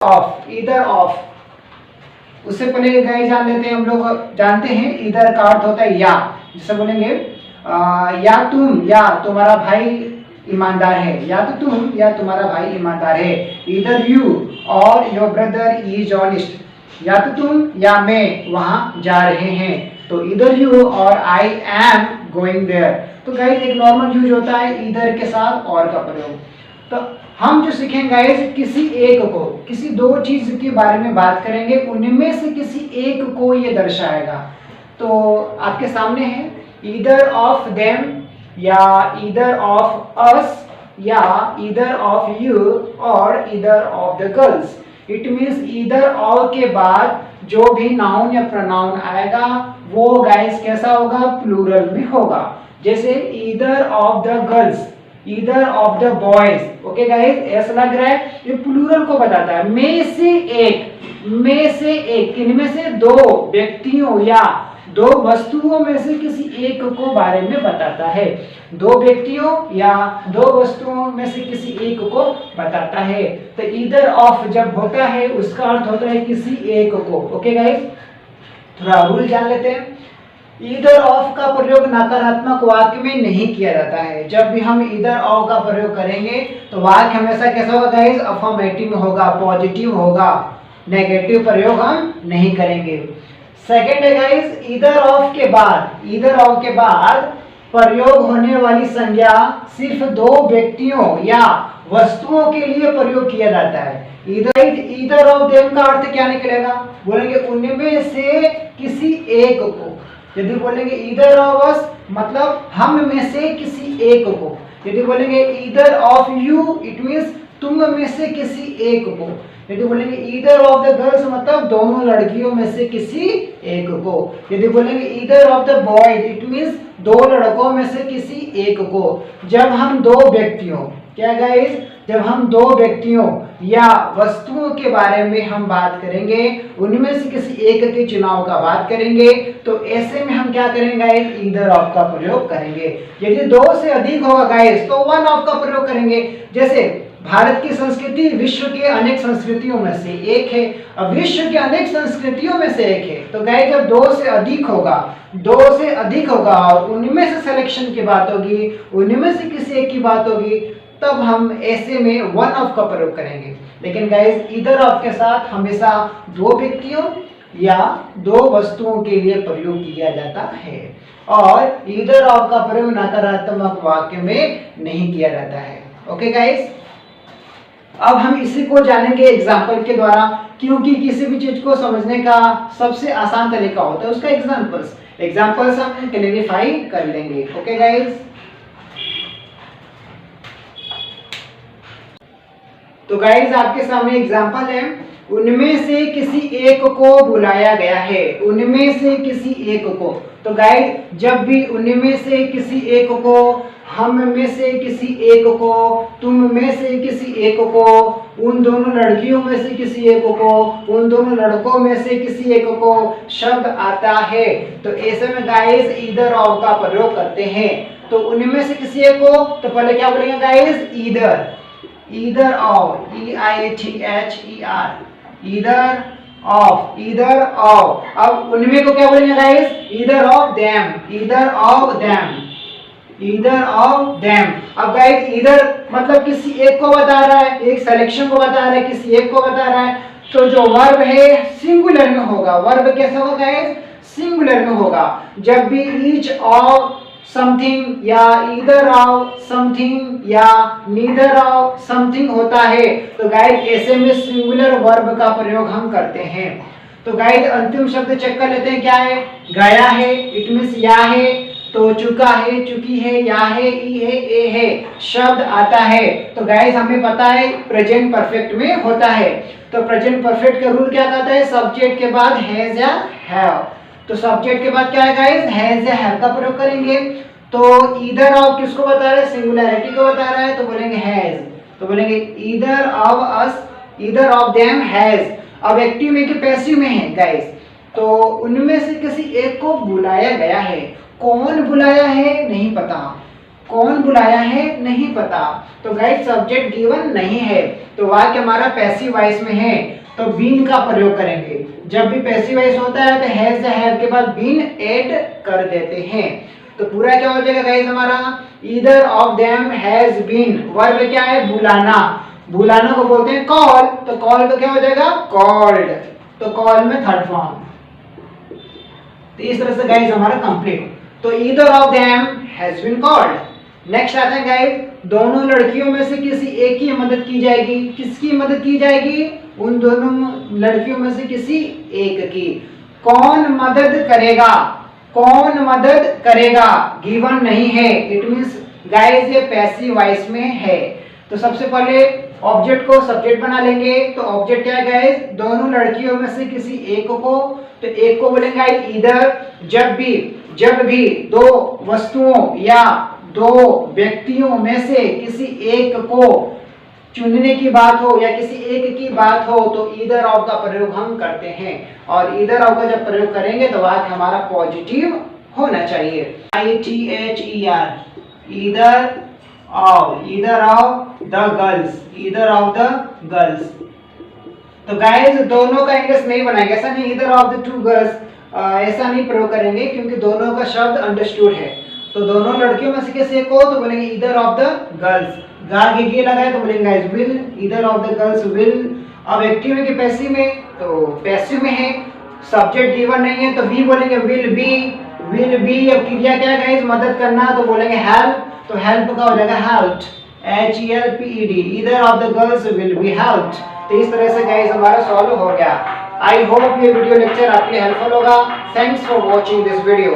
Of, either of. उससे पहले guys जान लेते हैं, हम लोग जानते हैं ईदर का अर्थ होता है या। जिसे बोलेंगे या तुम या तुम्हारा भाई ईमानदार है, या तो तुम या तुम्हारा भाई ईमानदार है। ईदर यू और योर ब्रदर इज ऑनेस्ट, या तो तुम या मैं वहां जा रहे हैं। तो ईदर यू और आई एम गोइंग देयर। तो गाइस एक नॉर्मल यूज होता है ईदर के साथ और का प्रयोग। तो हम जो सीखेंगे गाइस, किसी एक को, किसी दो चीज के बारे में बात करेंगे, उनमें से किसी एक को ये दर्शाएगा। तो आपके सामने है ईदर ऑफ देम, या ईदर ऑफ अस, या ईदर ऑफ यू और either of the girls. It means either और के बाद जो भी नाउन या प्रोनाउन आएगा वो गाइस कैसा होगा, प्लूरल में होगा। जैसे either of the girls, either of the boys. Okay guys, ऐसा लग रहा है ये प्लूरल को बताता है। में से एक, में से एक, इनमें से दो व्यक्तियों या दो वस्तुओं में से किसी एक को बारे में बताता है। दो व्यक्तियों या दो वस्तुओं में से किसी एक को बताता है। तो ईदर ऑफ जब होता है उसका अर्थ होता है किसी एक को। ओके गाइस, थोड़ा रूल जान लेते हैं। ईदर ऑफ का प्रयोग नकारात्मक वाक्य में नहीं किया जाता है। जब भी हम ईदर ऑफ का प्रयोग करेंगे तो वाक्य हमेशा कैसा होगा गाइस, अफर्मेटिव में होगा, पॉजिटिव होगा। नेगेटिव प्रयोग हम नहीं करेंगे। सेकंड है गाइस, ईदर ऑफ के बाद, ईदर ऑफ के बाद प्रयोग होने वाली संज्ञा सिर्फ दो व्यक्तियों या वस्तुओं के लिए प्रयोग किया जाता है। ईदर ऑफ देम का अर्थ क्या निकलेगा, बोलेंगे उनमें से किसी एक को। यदि बोलेंगे ईदर ऑफ अस, मतलब हम में से किसी एक को। यदि बोलेंगे either of you, it means तुम में से किसी एक को। यदि बोलेंगे ईदर ऑफ द गर्ल्स, मतलब दोनों लड़कियों में से किसी एक को। यदि बोलेंगे either of the boys, it means दो लड़कों में से किसी एक को। जब हम दो व्यक्तियों, क्या गाइस, जब हम दो व्यक्तियों या वस्तुओं के बारे में हम बात करेंगे, उनमें से किसी एक के चुनाव का बात करेंगे, तो ऐसे में हम क्या करेंगे गाइस, ईदर ऑफ का प्रयोग करेंगे। यदि दो से अधिक होगा गाइस तो वन ऑफ का प्रयोग करेंगे। जैसे भारत की संस्कृति विश्व के अनेक संस्कृतियों में से एक है, अब विश्व के अनेक संस्कृतियों में से एक है। तो गाइस जब दो से अधिक होगा, दो से अधिक होगा और उनमें से सिलेक्शन की बात होगी, उनमें से किसी एक की बात होगी, तब हम ऐसे में वन ऑफ का प्रयोग करेंगे। लेकिन गाइस ईदर ऑफ के साथ हमेशा दो व्यक्तियों या दो वस्तुओं के लिए प्रयोग किया जाता है, और ईदर ऑफ का प्रयोग नकारात्मक वाक्य में नहीं किया जाता है। ओके गाइस, अब हम इसी को जानेंगे एग्जाम्पल के द्वारा, क्योंकि किसी भी चीज को समझने का सबसे आसान तरीका होता है उसका एग्जाम्पल्स हम क्लैरिफाई कर लेंगे। ओके गाइस, तो गाइस आपके सामने एग्जाम्पल है, उनमें से किसी एक को बुलाया गया है। उनमें से किसी एक को, तो गाइस जब भी उनमें से किसी एक को, हम में से किसी एक को, तुम में से किसी एक को, उन दोनों लड़कियों में से किसी एक को, उन दोनों लड़कों में से किसी एक को शब्द आता है, तो ऐसे में गाइस ईदर ऑफ का प्रयोग करते हैं। तो उनमें से किसी एक को, तो पहले क्या बोलेंगे guys, either, either of, EITHER, either of, either of. अब उनमें को क्या बोलेंगे guys, either of them, either of them, either of them. अब गाइस ईदर मतलब किसी एक को बता रहा है, एक सिलेक्शन को बता रहा है, किसी एक को बता रहा है, तो जो वर्ब है सिंगुलर में होगा। वर्ब कैसा होगा गाइस, सिंगुलर में होगा। जब भी ईच ऑफ समथिंग या ईदर ऑफ समथिंग या नीदर ऑफ समथिंग होता है, तो गाइस ऐसे में सिंगुलर वर्ब का प्रयोग हम करते हैं। तो गाइस अंतिम शब्द चेक कर लेते हैं, क्या है, गया है, इट मींस या है, तो चुका है, चुकी है, या है, ई है, ए है, शब्द आता है। तो गाइस हमें पता है प्रेजेंट परफेक्ट में होता है। तो प्रेजेंट परफेक्ट का रूल क्या कहता है, सब्जेक्ट के बाद हैज या हैव। तो सब्जेक्ट के बाद क्या है गाइस, हैज या हैव का प्रयोग करेंगे। तो ईदर ऑफ किसको बता रहा है, सिंगुलैरिटी को बता रहा है, तो बोलेंगे हैज। तो बोलेंगे either of us, either of them has. अब एक्टिव में कि पैसिव में है गाइस, तो उनमें से किसी एक को बुलाया गया है। कौन बुलाया है नहीं पता, कौन बुलाया है नहीं पता। तो गाइस सब्जेक्ट गिवन नहीं है, तो वाक्य हमारा पैसिव वॉइस में है, तो बीन का प्रयोग करेंगे। जब भी पैसिव वॉइस होता है तो हैज या हैव के बाद बीन ऐड कर देते हैं। तो पूरा क्या हो जाएगा गाइस हमारा, either of them has been, verb क्या है बुलाना, बुलाना को बोलते हैं कॉल, तो कॉल का क्या हो जाएगा कॉल्ड, तो कॉल में थर्ड फॉर्म। तो इस तरह से गाइस हमारा कंप्लीट। तो either of them has been called. Next आते हैं गाइस, दोनों लड़कियों में से किसी एक की मदद की जाएगी। किसकी मदद की जाएगी, उन दोनों लड़कियों में से किसी एक की। कौन मदद करेगा, कौन मदद करेगा गिवन नहीं है, इट मींस गाइस ये पैसिव वॉइस में है। तो सबसे पहले ऑब्जेक्ट को सब्जेक्ट बना लेंगे। तो ऑब्जेक्ट क्या है गाइस, दोनों लड़कियों में से किसी एक को, तो एक को बोलेंगे ईदर। जब भी दो वस्तुओं या दो व्यक्तियों में से किसी एक को चुनने की बात हो या किसी एक की बात हो तो ईदर ऑफ का प्रयोग हम करते हैं। और ईदर ऑफ का जब प्रयोग करेंगे तो वाक्य हमारा पॉजिटिव होना चाहिए। ITHER, either of the girls, either of the girls. तो गाइस दोनों का इंग्लिश नहीं बनाएंगे, ऐसा नहीं either of the two girls, ऐसा नहीं प्रयोग करेंगे क्योंकि दोनों का शब्द अंडरस्टूड है। तो दोनों लड़कियों में से किसी एक को तो बोलेंगे ईदर ऑफ द गर्ल्स। गे लगाए तो बोलेंगे guys will, either of the girls will. अब एक्टिव है कि पैसिव में, तो पैसिव में है, सब्जेक्ट गिवन नहीं है तो बी बोलेंगे विल बी। अब क्रिया क्या है गाइस, मदद करना, तो बोलेंगे हेल्प, तो हेल्प का हो जाएगा helped, HELPED, either of the girls will be helped. तो इस तरह से गाइस हमारा सॉल्व हो गया। आई होप ये वीडियो लेक्चर आपके लिए हेल्पफुल होगा। Thanks for watching this video.